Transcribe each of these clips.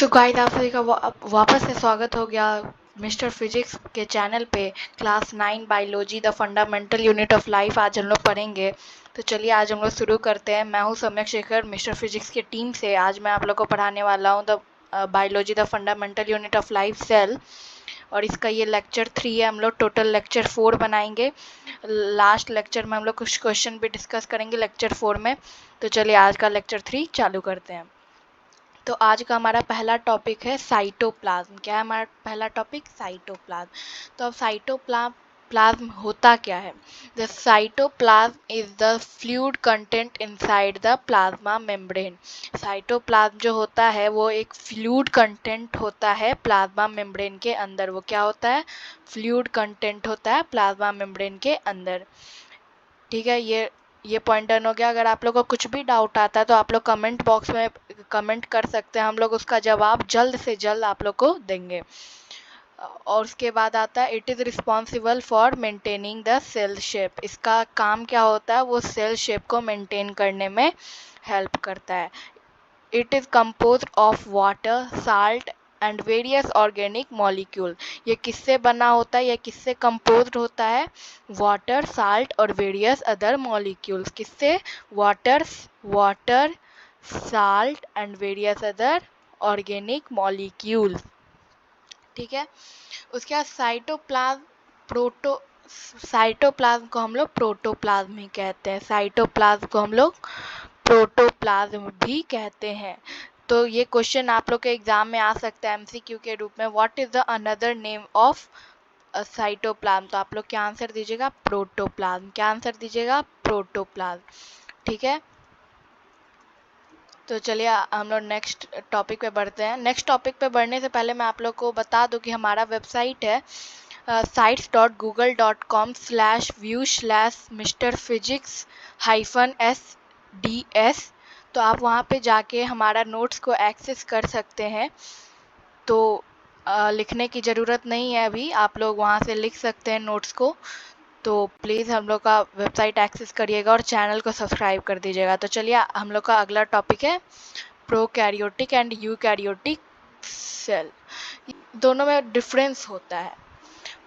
So guys, आप सभी का वापस से स्वागत हो गया मिस्टर फिजिक्स के चैनल पे। Class 9 biology the fundamental unit of life आज हम लोग पढ़ेंगे। तो चलिए आज हम लोग शुरू करते हैं। मैं हूँ सम्यक शेखर मिस्टर फिजिक्स की टीम से। आज मैं आप लोग को पढ़ाने वाला हूँ the biology the fundamental unit of life cell, और इसका ये लेक्चर 3 है। हम लोग टोटल लेक्चर 4 बनाएंगे। लास्ट लेक्चर में हम लोग कुछ क्वेश्चन भी डिस्कस करेंगे लेक्चर 4 में। तो चलिए आज का लेक्चर 3 चालू करते हैं। तो आज का हमारा पहला टॉपिक है साइटोप्लाज्म। क्या है हमारा पहला टॉपिक? साइटोप्लाज्म। तो अब साइटोप्लाज्म होता क्या है? The cytoplasm is the fluid content inside the plasma membrane. Cytoplasm जो होता है वो एक फ्लूइड कंटेंट होता है प्लाज्मा मेम्ब्रेन के अंदर। वो क्या होता है? फ्लूइड कंटेंट होता है प्लाज्मा मेम्ब्रेन के अंदर। ठीक है, ये पॉइंट डन हो गया। अगर आप लोग को कुछ भी डाउट आता है तो आप लोग कमेंट बॉक्स में कमेंट कर सकते हैं। हम लोग उसका जवाब जल्द से जल्द आप लोग को देंगे। और उसके बाद आता है it is responsible for maintaining the cell shape. इसका काम क्या होता है? वो सेल शेप को मेंटेन करने में हेल्प करता है। It is compose of water, salt and various organic molecule. ये किससे बना होता है? ये किससे कंपोज्ड होता है? वाटर, साल्ट और वेरियस अदर मॉलिक्यूल्स। किससे? Water, salt and various other organic molecules. ठीक है, उसके बाद साइटोप्लाज्म को हम लोग प्रोटोप्लाज्म ही कहते हैं। साइटोप्लाज्म को हम लोग प्रोटोप्लाज्म भी कहते हैं। तो ये क्वेश्चन आप लोग के एग्जाम में आ सकता है एमसीक्यू के रूप में। What is the another name of cytoplasm? तो आप लोग क्या आंसर दीजिएगा? प्रोटोप्लाज्म। क्या आंसर दीजिएगा? प्रोटोप्लाज्म। ठीक है, तो चलिए हम लोग नेक्स्ट टॉपिक पे बढ़ते हैं। नेक्स्ट टॉपिक पे बढ़ने से पहले मैं आप लोग को बता दूं कि हमारा वेबसाइट है sites.google.com/view/mrphysics-sds। तो आप वहाँ पे जाके हमारा नोट्स को एक्सेस कर सकते हैं। तो लिखने की ज़रूरत नहीं है, अभी आप लोग वहाँ से लिख सकते हैं नोट्स को। तो प्लीज़ हम लोग का वेबसाइट एक्सेस करिएगा और चैनल को सब्सक्राइब कर दीजिएगा। तो चलिए हम लोग का अगला टॉपिक है प्रोकैरियोटिक एंड यूकैरियोटिक सेल। दोनों में डिफरेंस होता है।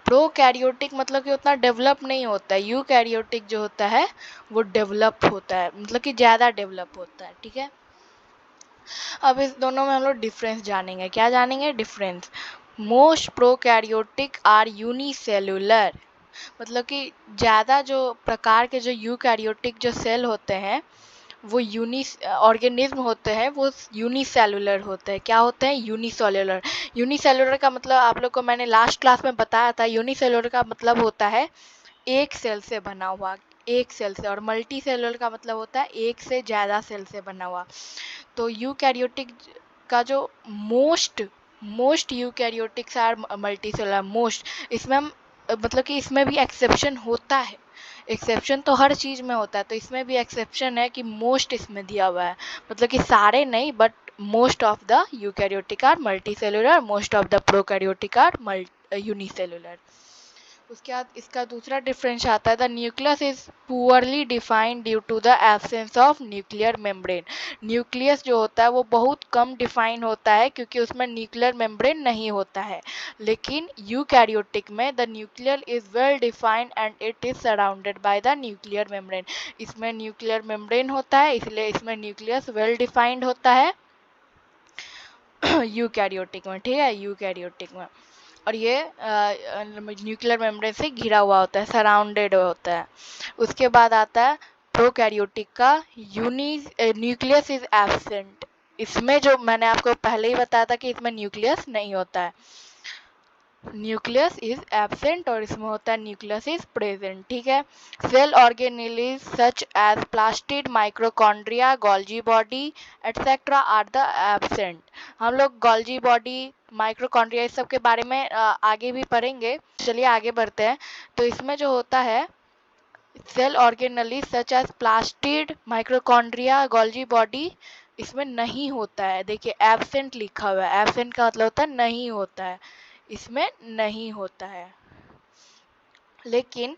प्रोकैरियोटिक मतलब कि उतना डेवलप नहीं होता है। यूकैरियोटिक जो होता है वो डेवलप होता है, मतलब कि ज़्यादा डेवलप होता है। ठीक है, अब इस दोनों में हम लोग डिफरेंस जानेंगे। क्या जानेंगे? Difference. Most prokaryotic are unicellular, मतलब कि ज़्यादा जो प्रकार के जो यूकैरियोटिक जो सेल होते हैं वो ऑर्गेनिज्म होते हैं, वो यूनिसेलुलर होते हैं। क्या होते हैं? यूनिसेलुलर। यूनिसेलुलर का मतलब आप लोग को मैंने लास्ट क्लास में बताया था। यूनिसेलुलर का मतलब होता है एक सेल से बना हुआ, एक सेल से। और मल्टी सेलुलर का मतलब होता है एक से ज़्यादा सेल से बना हुआ। तो यूकैरियोटिक का जो most eukaryotics are multicellular most. इसमें हम मतलब कि इसमें भी एक्सेप्शन होता है। एक्सेप्शन तो हर चीज़ में होता है, तो इसमें भी एक्सेप्शन है कि मोस्ट इसमें दिया हुआ है। मतलब कि सारे नहीं, but most of the eukaryotic are multicellular, most of the prokaryotic are unicellular. उसके बाद इसका दूसरा डिफरेंस आता है the nucleus is poorly defined due to the absence of nuclear membrane. Nucleus जो होता है वो बहुत कम डिफाइन होता है क्योंकि उसमें न्यूक्लियर मेम्ब्रेन नहीं होता है। लेकिन यूकैरियोटिक में the nuclear is well defined and it is surrounded by the nuclear membrane. इसमें न्यूक्लियर मेम्ब्रेन होता है, इसलिए इसमें न्यूक्लियस वेल डिफाइंड होता है यूकैरियोटिक में। ठीक है, यूकैरियोटिक में। और ये न्यूक्लियर मेम्ब्रेन से घिरा हुआ होता है, सराउंडेड होता है। उसके बाद आता है प्रोकैरियोटिक का न्यूक्लियस इज एब्सेंट। इसमें जो मैंने आपको पहले ही बताया था कि इसमें न्यूक्लियस नहीं होता है, न्यूक्लियस इज एब्सेंट, और इसमें होता है न्यूक्लियस इज प्रेजेंट। ठीक है, cell organelles such as plastid, mitochondria, Golgi body etcetera are the absent. हम लोग गोल्जी बॉडी, माइक्रोकॉन्ड्रिया इस सब के बारे में आगे भी पढ़ेंगे। चलिए आगे बढ़ते हैं। तो इसमें जो होता है cell organelles such as plastid, mitochondria, Golgi body, इसमें नहीं होता है। देखिए एब्सेंट लिखा हुआ है, एब्सेंट का मतलब होता है नहीं होता है, इसमें नहीं होता है। लेकिन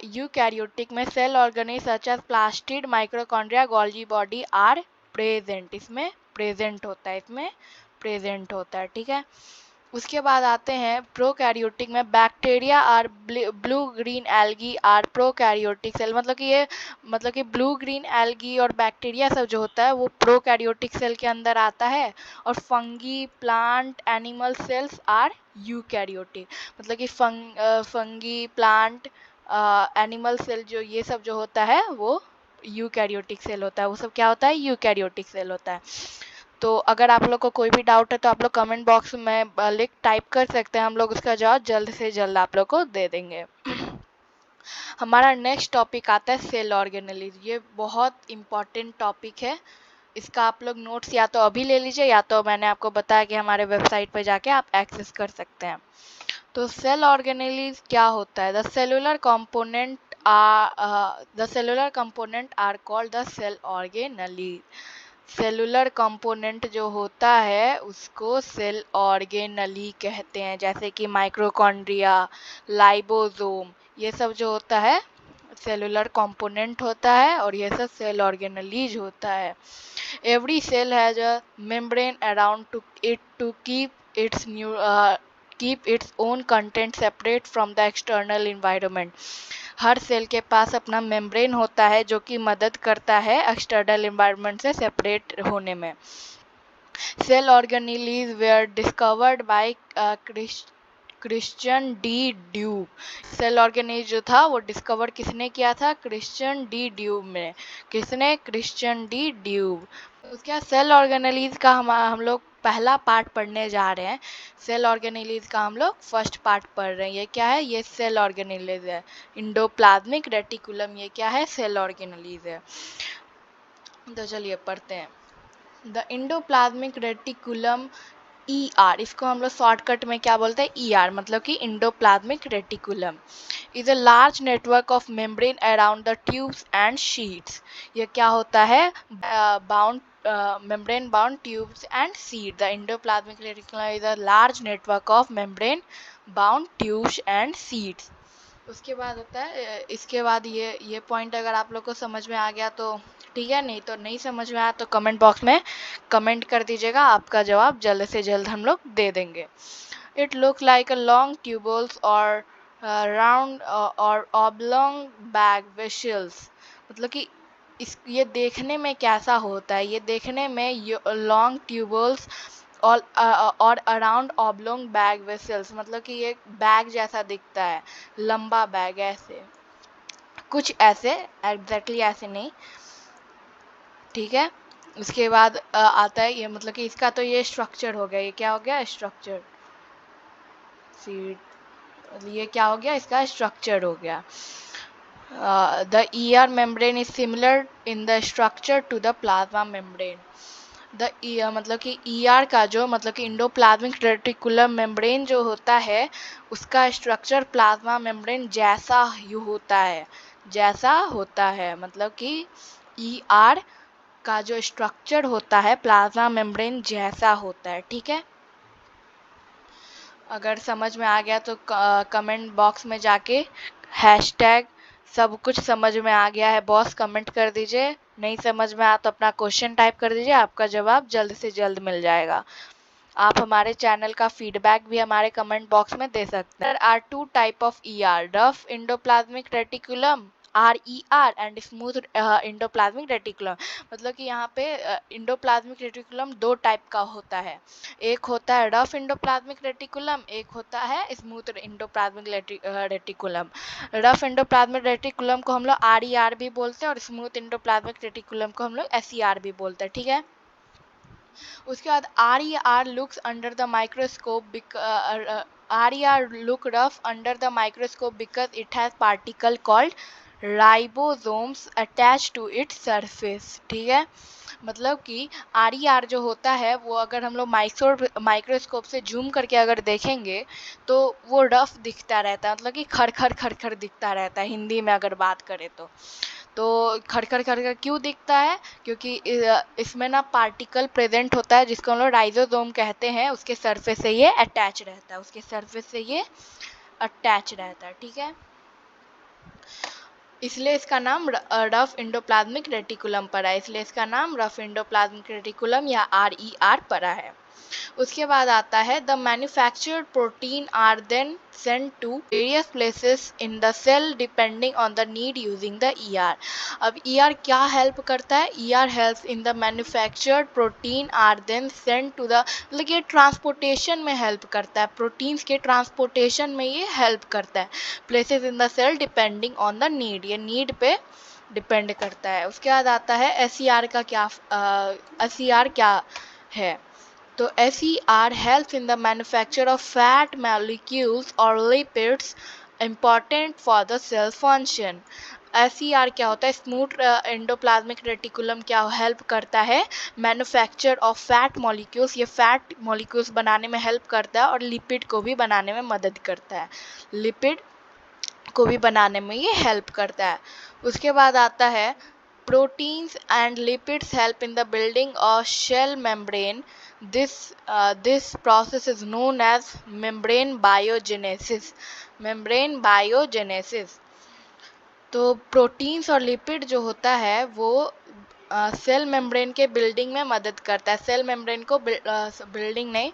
यूकैरियोटिक में cell organelles such as plastid, mitochondria, Golgi body are present. इसमें प्रेजेंट होता है, इसमें प्रेजेंट होता है, ठीक है। उसके बाद आते हैं प्रोकैरियोटिक में, बैक्टीरिया और blue green algae are prokaryotic cell, मतलब कि ब्लू ग्रीन एल्गी और बैक्टीरिया सब जो होता है वो प्रोकैरियोटिक सेल के अंदर आता है, और fungi, plant, animal cells are eukaryotic, मतलब कि फंगी, प्लांट, एनिमल सेल जो ये सब जो होता है वो यूकैरियोटिक सेल होता है, वो सब क्या होता है, यूकैरियोटिक सेल होता है। तो अगर आप लोग को कोई भी डाउट है तो आप लोग कमेंट बॉक्स में लिख टाइप कर सकते हैं, हम लोग उसका जवाब जल्द से जल्द आप लोग को दे देंगे। हमारा नेक्स्ट टॉपिक आता है सेल ऑर्गेनेलिज। ये बहुत इम्पॉर्टेंट टॉपिक है, इसका आप लोग नोट्स या तो अभी ले लीजिए या तो मैंने आपको बताया कि हमारे वेबसाइट पर जाके आप एक्सेस कर सकते हैं। तो सेल ऑर्गेनेलिज क्या होता है? The cellular component are called the cell organelles. Cellular component जो होता है उसको सेल ऑर्गेनली कहते हैं, जैसे कि माइक्रोकॉन्ड्रिया, लाइबोसोम, ये सब जो होता है सेलुलर कंपोनेंट होता है, और ये सब सेल ऑर्गेनलीज होता है। Every cell has a membrane around to keep its own content separate from the external environment. हर सेल के पास अपना मेम्ब्रेन होता है जो कि मदद करता है एक्सटर्नल इन्वायरमेंट से सेपरेट होने में। Cell organelles were discovered by Christian de Duve. Cell organelles जो था वो डिस्कवर किसने किया था? क्रिश्चियन डी ड्यूब में। किसने? Christian de dupe. उसके बाद सेल ऑर्गेनेलीज का हम लोग पहला पार्ट पढ़ने जा रहे हैं। सेल ऑर्गेनेलीज का हम लोग फर्स्ट पार्ट पढ़ रहे हैं। ये क्या है? ये सेल ऑर्गेनेलीज है। इंडोप्लाज्मिक रेटिकुलम, ये क्या है? सेल ऑर्गेनेलीज है। तो चलिए पढ़ते हैं। द इंडोप्लाज्मिक रेटिकुलम ER, इसको हम लोग शॉर्टकट में क्या बोलते हैं? ER, मतलब कि endoplasmic reticulum is a large network of membrane around the tubes and sheets. ये क्या होता है? Bound membrane bound tubes and seed. The endoplasmic reticulum is a large network of membrane bound tubes and seeds. उसके बाद होता है, इसके बाद ये पॉइंट अगर आप लोग को समझ में आ गया तो ठीक है, नहीं तो नहीं समझ में आया तो कमेंट बॉक्स में कमेंट कर दीजिएगा, आपका जवाब जल्द से जल्द हम लोग दे देंगे। It look like a long tubules और राउंड और ऑब्लोंग बैग वेसल्स, मतलब कि ये देखने में कैसा होता है? ये देखने में लॉन्ग ट्यूबल्स और अराउंड ऑब्लोंग बैग वेसल्स, मतलब कि ये बैग जैसा दिखता है, लंबा बैग, ऐसे कुछ, ऐसे एग्जैक्टली ऐसे नहीं, ठीक है। उसके बाद आता है ये, मतलब कि इसका तो ये स्ट्रक्चर हो गया। ये क्या हो गया? स्ट्रक्चर। सीड, ये क्या हो गया? इसका स्ट्रक्चर हो गया। The ER membrane is similar in the structure to the plasma membrane. The मतलब कि ER का जो, मतलब कि इंडोप्लाज्मिक रेटिकुलम मेम्ब्रेन जो होता है उसका स्ट्रक्चर प्लाज्मा मेम्ब्रेन जैसा ही होता है, जैसा होता है, मतलब कि ER का जो स्ट्रक्चर होता है प्लाज्मा मेम्ब्रेन जैसा होता है, ठीक है। अगर समझ में आ गया तो कमेंट बॉक्स में जाके हैशटैग सब कुछ समझ में आ गया है बॉस कमेंट कर दीजिए। नहीं समझ में आया तो अपना क्वेश्चन टाइप कर दीजिए, आपका जवाब जल्द से जल्द मिल जाएगा। आप हमारे चैनल का फीडबैक भी हमारे कमेंट बॉक्स में दे सकते हैं। There are two type of ER, rough endoplasmic reticulum RER and smooth endoplasmic reticulum, मतलब कि यहाँ पे इंडोप्लाज्मिक रेटिकुलम दो टाइप का होता है। एक होता है रफ इंडोप्लाज्मिक रेटिकुलम, एक होता है smooth endoplasmic reticulum. Rough endoplasmic reticulum को हम लोग RER भी बोलते हैं और स्मूथ इंडोप्लाज्मिक रेटिकुलम को हम लोग SER भी बोलते हैं, ठीक है। उसके बाद RER looks under the microscope RER look rough under the microscope because it has particle called ribosomes attached to its surface, ठीक है। मतलब कि RER जो होता है वो अगर हम लोग माइक्रोस्कोप से जूम करके अगर देखेंगे तो वो रफ दिखता रहता है, मतलब कि खरखर खरखर दिखता रहता है, हिंदी में अगर बात करें तो खड़खड़ खड़खड़ क्यों दिखता है? क्योंकि इसमें ना पार्टिकल प्रेजेंट होता है जिसको हम लोग राइजोसोम कहते हैं, उसके सरफेस से ये अटैच रहता है, उसके सरफेस से ये अटैच रहता है, ठीक है। इसलिए इसका नाम रफ इंडोप्लाज्मिक रेटिकुलम पड़ा है, इसलिए इसका नाम रफ इंडोप्लाज्मिक रेटिकुलम या RER पड़ा है। उसके बाद आता है the manufactured protein are then send to various places in the cell depending on the need using the ER. अब ईआर क्या हेल्प करता है? ER helps in the manufactured protein are then send to the, मतलब ये transportation में help करता है, proteins के ट्रांसपोर्टेशन में ये हेल्प करता है। Places in the cell depending on the need, ये नीड पे डिपेंड करता है। उसके बाद आता है एसईआर का क्या, एसईआर क्या है? तो SER helps in the manufacture of fat molecules or lipids important for the cell function। SER क्या होता है? स्मूथ एंडोप्लाज्मिक रेटिकुलम क्या हेल्प करता है? मैन्युफैक्चर ऑफ फैट मॉलिक्यूल्स, ये फैट मॉलिक्यूल्स बनाने में हेल्प करता है और लिपिड को भी बनाने में मदद करता है, लिपिड को भी बनाने में ये हेल्प करता है। उसके बाद आता है proteins and lipids help in the building of shell membrane। This process is known as membrane biogenesis। membrane biogenesis। तो प्रोटीन्स और लिपिड जो होता है वो सेल मेम्ब्रेन के बिल्डिंग में मदद करता है। सेल मेम्ब्रेन को बिल्डिंग नहीं,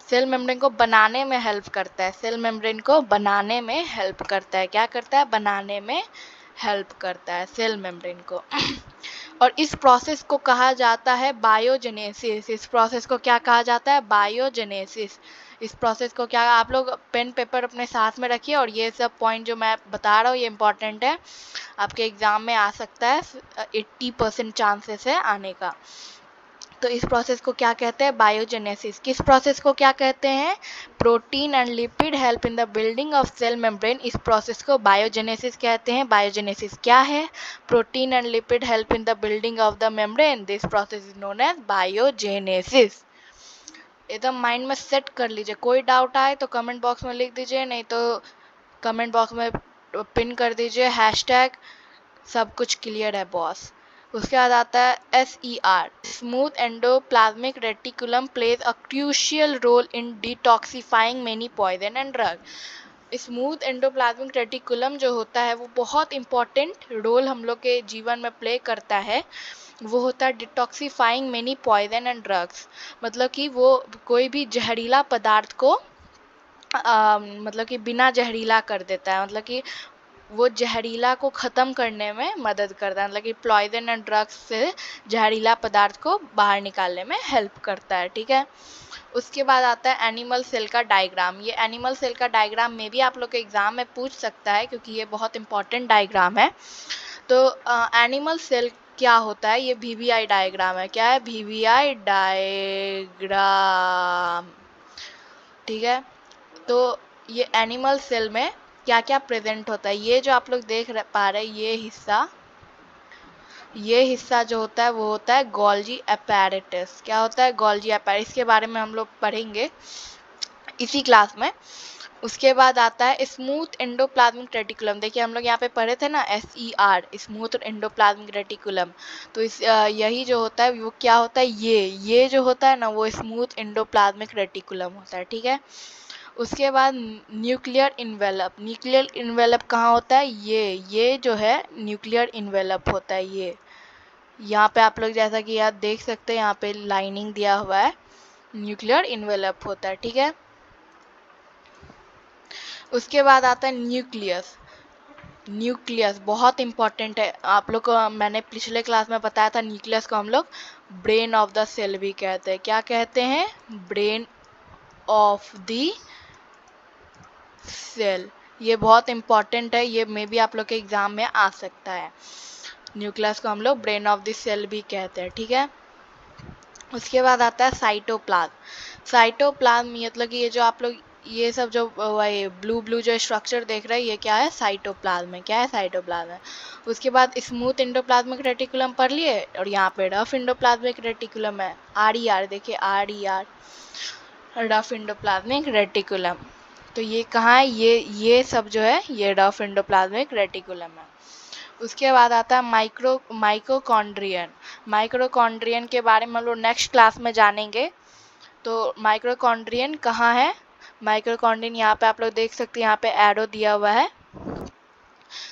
सेल मेम्ब्रेन को बनाने में हेल्प करता है। सेल मेम्ब्रेन को बनाने में हेल्प करता है। क्या करता है? बनाने में हेल्प करता है सेल मेम्ब्रेन को। और इस प्रोसेस को कहा जाता है बायोजेनेसिस। इस प्रोसेस को क्या कहा जाता है? बायोजेनेसिस। इस प्रोसेस को क्या, आप लोग पेन पेपर अपने साथ में रखिए और ये सब पॉइंट जो मैं बता रहा हूँ ये इंपॉर्टेंट है, आपके एग्जाम में आ सकता है, 80% चांसेस है आने का। तो इस प्रोसेस को क्या कहते हैं? बायोजेनेसिस। किस प्रोसेस को क्या कहते हैं? Protein and lipid help in the building of cell membrane, इस प्रोसेस को बायोजेनेसिस कहते हैं। बायोजेनेसिस क्या है? Protein and lipid help in the building of the membrane, this process is known as biogenesis. एकदम माइंड में सेट कर लीजिए। कोई डाउट आए तो कमेंट बॉक्स में लिख दीजिए, नहीं तो कमेंट बॉक्स में पिन कर दीजिए हैशटैग सब कुछ क्लियर है बॉस। उसके बाद आता है SER, smooth endoplasmic reticulum plays a crucial role in detoxifying many poison and drug. Smooth endoplasmic reticulum जो होता है वो बहुत इंपॉर्टेंट रोल हम लोग के जीवन में प्ले करता है। वो होता है detoxifying many poison and drugs, मतलब कि वो कोई भी जहरीला पदार्थ को मतलब कि बिना जहरीला कर देता है, मतलब कि वो जहरीला को ख़त्म करने में मदद करता है, मतलब कि पॉइजन एंड ड्रग्स से जहरीला पदार्थ को बाहर निकालने में हेल्प करता है। ठीक है। उसके बाद आता है एनिमल सेल का डायग्राम। ये एनिमल सेल का डायग्राम में भी आप लोग के एग्जाम में पूछ सकता है क्योंकि ये बहुत इंपॉर्टेंट डायग्राम है। तो एनिमल सेल क्या होता है? ये VVI डायग्राम है। क्या है? VVI diagram. ठीक है। तो ये एनिमल सेल में क्या क्या प्रेजेंट होता है? ये जो आप लोग देख पा रहे हैं ये हिस्सा जो होता है वो होता है गोल्जी अपैरेटस। क्या होता है? Golgi apparatus. इसके बारे में हम लोग पढ़ेंगे इसी क्लास में। उसके बाद आता है स्मूथ एंडोप्लाज्मिक रेटिकुलम। देखिए हम लोग यहाँ पे पढ़े थे ना SER, स्मूथ एंडोप्लाज्मिक रेटिकुलम। तो इस यही जो होता है वो क्या होता है? ये जो होता है ना वो स्मूथ एंडोप्लाज्मिक रेटिकुलम होता है। ठीक है। उसके बाद न्यूक्लियर इन्वेलप। न्यूक्लियर इन्वेलप कहाँ होता है? ये जो है न्यूक्लियर इन्वेलप होता है। ये यहाँ पे आप लोग जैसा कि यार देख सकते हैं यहाँ पे लाइनिंग दिया हुआ है, न्यूक्लियर इन्वेलप होता है। ठीक है। उसके बाद आता है न्यूक्लियस। न्यूक्लियस बहुत इंपॉर्टेंट है। आप लोग को मैंने पिछले क्लास में बताया था न्यूक्लियस को हम लोग ब्रेन ऑफ द सेल भी कहते हैं। क्या कहते हैं? Brain of the cell. ये बहुत इंपॉर्टेंट है, ये मे भी आप लोग के एग्जाम में आ सकता है। न्यूक्लियस को हम लोग ब्रेन ऑफ द सेल भी कहते हैं। ठीक है। उसके बाद आता है साइटोप्लाज्म। साइटोप्लाज्म मतलब कि ये जो आप लोग ये सब जो ब्लू जो स्ट्रक्चर देख रहे हैं ये क्या है? साइटोप्लाज्म है। क्या है? साइटोप्लाज्म है। उसके बाद स्मूथ एंडोप्लाज्मिक रेटिकुलम पढ़ लिए और यहाँ पे रफ एंडोप्लाज्मिक रेटिकुलम है, RER। देखिए RER, रफ एंडोप्लाज्मिक रेटिकुलम। तो ये कहाँ है? ये सब जो है ये रफ एंडोप्लाज्मिक रेटिकुलम है। उसके बाद आता है माइक्रोकॉन्ड्रियन। माइक्रोकॉन्ड्रियन के बारे में हम लोग नेक्स्ट क्लास में जानेंगे। तो माइक्रोकॉन्ड्रियन कहाँ है? माइक्रोकॉन्ड्रियन यहाँ पे आप लोग देख सकते हैं, यहाँ पे एरो दिया हुआ है।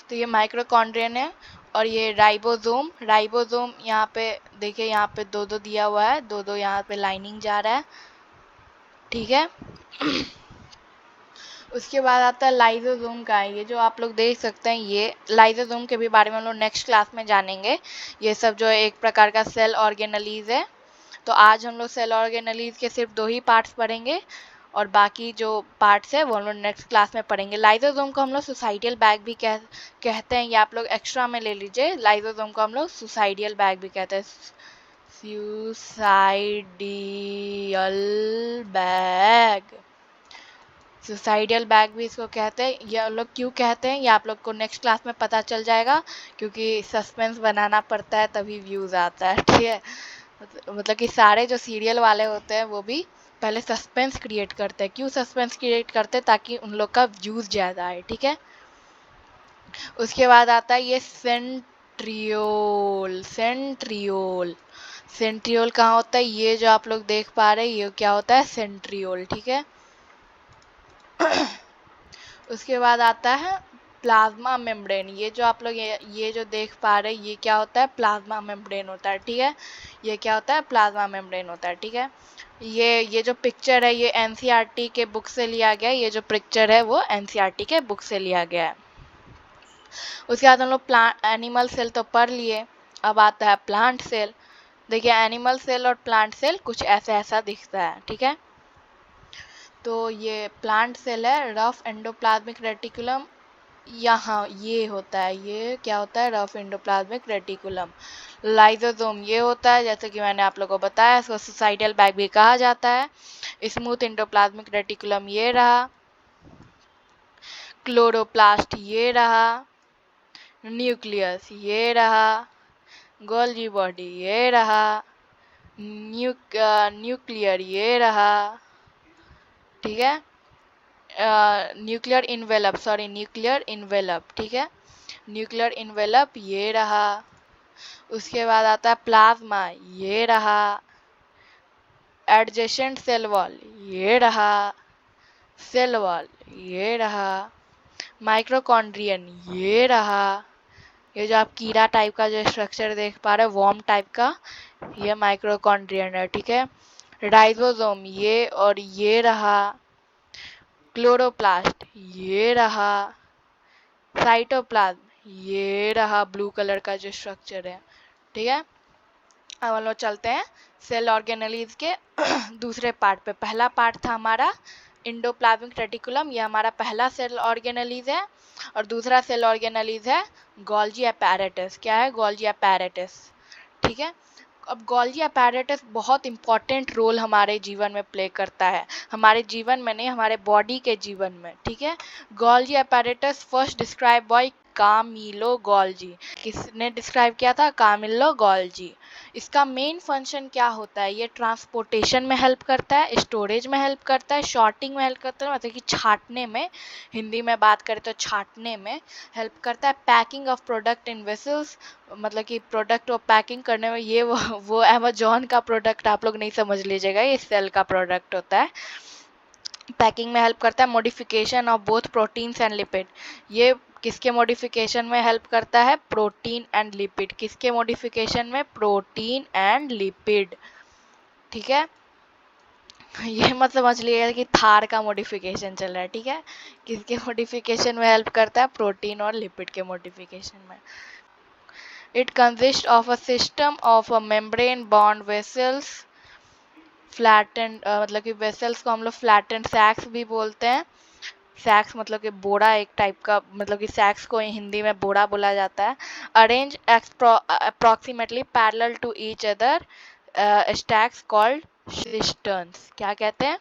तो ये माइक्रोकॉन्ड्रियन है। और ये राइबोसोम यहाँ पे देखिए, यहाँ पे दो दिया हुआ है, दो यहाँ पे लाइनिंग जा रहा है। ठीक है। उसके बाद आता है लाइसोसोम का। ये जो आप लोग देख सकते हैं, ये लाइसोसोम के भी बारे में हम लोग नेक्स्ट क्लास में जानेंगे। ये सब जो एक प्रकार का सेल ऑर्गेनलीज है। तो आज हम लोग सेल ऑर्गेनलीज के सिर्फ 2 ही पार्ट्स पढ़ेंगे और बाकी जो पार्ट्स है वो हम लोग नेक्स्ट क्लास में पढ़ेंगे। लाइसोसोम को हम लोग सुसाइडियल बैग भी कहते हैं। ये आप लोग एक्स्ट्रा में ले लीजिए। लाइसोसोम को हम लोग सुसाइडियल बैग भी कहते हैं। सुसाइडियल बैग, सुसाइडियल बैग भी इसको कहते हैं। ये लोग क्यों कहते हैं ये आप लोग को नेक्स्ट क्लास में पता चल जाएगा, क्योंकि सस्पेंस बनाना पड़ता है तभी व्यूज़ आता है। ठीक है, मतलब कि सारे जो सीरियल वाले होते हैं वो भी पहले सस्पेंस क्रिएट करते हैं। क्यों सस्पेंस क्रिएट करते हैं? ताकि उन लोग का व्यूज़ ज़्यादा आए। ठीक है। उसके बाद आता है ये सेंट्रियोल। सेंट्रियोल, सेंट्रियोल कहाँ होता है? ये जो आप लोग देख पा रहे हैं ये क्या होता है? सेंट्रियोल। ठीक है। उसके बाद आता है प्लाज्मा मेम्ब्रेन। ये जो आप लोग ये जो देख पा रहे हैं ये क्या होता है? प्लाज्मा मेम्ब्रेन होता है। ठीक है, ये क्या होता है? प्लाज्मा मेम्ब्रेन होता है। ठीक है, ये जो पिक्चर है ये एनसीईआरटी के बुक से लिया गया है। ये जो पिक्चर है वो एनसीईआरटी के बुक से लिया गया है। उसके बाद हम लोग प्लांट एनिमल सेल तो पढ़ लिए। अब आता है प्लांट सेल। देखिए एनिमल सेल और प्लांट सेल कुछ ऐसा दिखता है। ठीक है, तो ये प्लांट सेल है। रफ एंडोप्लाज्मिक रेटिकुलम यहाँ ये होता है। ये क्या होता है? Rough endoplasmic reticulum. लाइसोसोम ये होता है, जैसे कि मैंने आप लोगों को बताया, इसको सुसाइडियल बैग भी कहा जाता है। स्मूथ एंडोप्लाज्मिक रेटिकुलम ये रहा, क्लोरोप्लास्ट ये रहा, न्यूक्लियस ये रहा, गोल्गी बॉडी ये रहा, न्यूक्लियर ये रहा। ठीक है, nuclear envelope, sorry nuclear envelope. ठीक है, न्यूक्लियर इन्वेलप ये रहा। उसके बाद आता है प्लाज्मा ये रहा, एडजेसेंट सेल वॉल ये रहा, सेल वॉल ये रहा, माइक्रोकॉन्ड्रियन ये रहा। ये जो आप कीड़ा टाइप का जो स्ट्रक्चर देख पा रहे हैं, वॉर्म टाइप का, ये माइक्रोकॉन्ड्रियन है। ठीक है, राइबोसोम ये और ये रहा, क्लोरोप्लास्ट ये रहा, साइटोप्लाज्म ये रहा, ब्लू कलर का जो स्ट्रक्चर है। ठीक है, अब हम लोग चलते हैं सेल ऑर्गेनेलीज के दूसरे पार्ट पे। पहला पार्ट था हमारा इंडोप्लाज्मिक रेटिकुलम, ये हमारा पहला सेल ऑर्गेनेलीज है। और दूसरा सेल ऑर्गेनेलीज है गोल्गी अपैरेटस। क्या है? Golgi apparatus. ठीक है, अब गोल्गी अपैरेटस बहुत इंपॉर्टेंट रोल हमारे जीवन में प्ले करता है। हमारे जीवन में नहीं, हमारे बॉडी के जीवन में। ठीक है, Golgi apparatus first describe by Camilo Golgi. किसने डिस्क्राइब किया था? Camilo Golgi. इसका मेन फंक्शन क्या होता है? ये ट्रांसपोर्टेशन में हेल्प करता है, स्टोरेज में हेल्प करता है, शॉर्टिंग में हेल्प करता है, मतलब कि छाटने में, हिंदी में बात करें तो छाटने में हेल्प करता है। Packing of product in vessels, मतलब कि प्रोडक्ट को पैकिंग करने में, ये वो अमेजोन का प्रोडक्ट आप लोग नहीं समझ लीजिएगा, ये सेल का प्रोडक्ट होता है। पैकिंग में हेल्प करता है। Modification of both proteins and lipid, ये किसके मॉडिफिकेशन में हेल्प करता है? Protein and lipid. किसके मॉडिफिकेशन में? Protein and lipid. ठीक है, ये मत समझ लीजिए कि थार का मॉडिफिकेशन चल रहा है। ठीक है, किसके मॉडिफिकेशन में हेल्प करता है? प्रोटीन और लिपिड के मॉडिफिकेशन में। It consist of a system of a membrane bond vessels, flattened, मतलब कि वेसल्स को हम लोग फ्लैटेंड सैक्स भी बोलते हैं। सैक्स मतलब कि बोरा एक टाइप का, मतलब कि सैक्स को हिंदी में बोरा बोला जाता है। Arranged approximately parallel to each other stacks called cisterns. क्या कहते हैं?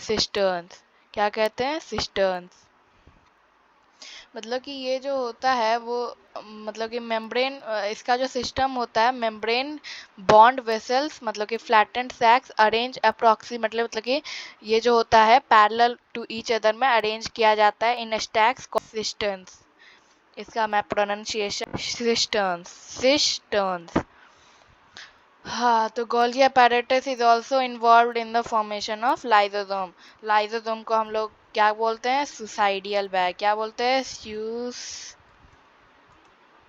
सिस्टर्न्स। क्या कहते हैं? सिस्टर्न्स। मतलब कि ये जो होता है वो, मतलब कि मेम्ब्रेन, इसका जो सिस्टम होता है, मेम्ब्रेन बॉन्ड वेसल्स, मतलब कि फ्लैटेंड सैक्स अरेंज अप्रोक्सीमेटली, मतलब कि ये जो होता है पैरेलल टू ईच अदर में अरेंज किया जाता है इन स्टैक्स सिस्टर्न्स। इसका मैं प्रोनाउंसिएशन सिस्टर्न्स, सिस्टर्न्स। हाँ, तो Golgi apparatus is also involve in the formation of lysosome. Lysosome को हम लोग क्या बोलते हैं? Suicidal bag. क्या बोलते हैं?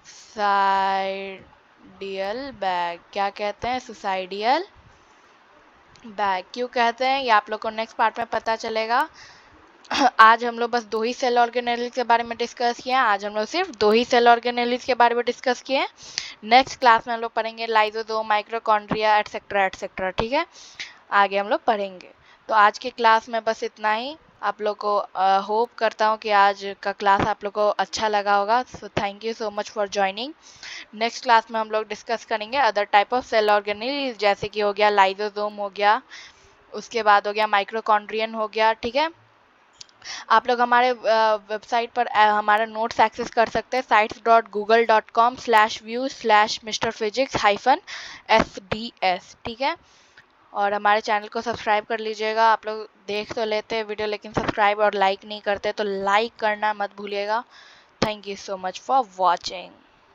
Suicidal bag. क्या कहते हैं? सुसाइडियल बैग क्यों कहते हैं ये आप लोग को नेक्स्ट पार्ट में पता चलेगा। आज हम लोग बस 2 ही सेल ऑर्गेनेलिज के बारे में डिस्कस किए हैं। आज हम लोग सिर्फ 2 ही सेल ऑर्गेनेलिज के बारे में डिस्कस किए हैं। नेक्स्ट क्लास में हम लोग पढ़ेंगे लाइसोसोम, माइक्रोकॉन्ड्रिया एटसेट्रा एटसेट्रा। ठीक है, आगे हम लोग पढ़ेंगे। तो आज के क्लास में बस इतना ही। आप लोग को होप करता हूँ कि आज का क्लास आप लोग को अच्छा लगा होगा। So thank you so much for joining. Next class में हम लोग डिस्कस करेंगे other type of cell organelles, जैसे कि हो गया लाइसोसोम हो गया, उसके बाद हो गया माइक्रोकॉन्ड्रियन हो गया। ठीक है, आप लोग हमारे वेबसाइट पर हमारा नोट्स एक्सेस कर सकते हैं sites.google.com/view/mrphysics-sds। ठीक है, और हमारे चैनल को सब्सक्राइब कर लीजिएगा। आप लोग देख तो लेते हैं वीडियो, लेकिन सब्सक्राइब और लाइक नहीं करते, तो लाइक करना मत भूलिएगा। Thank you so much for watching.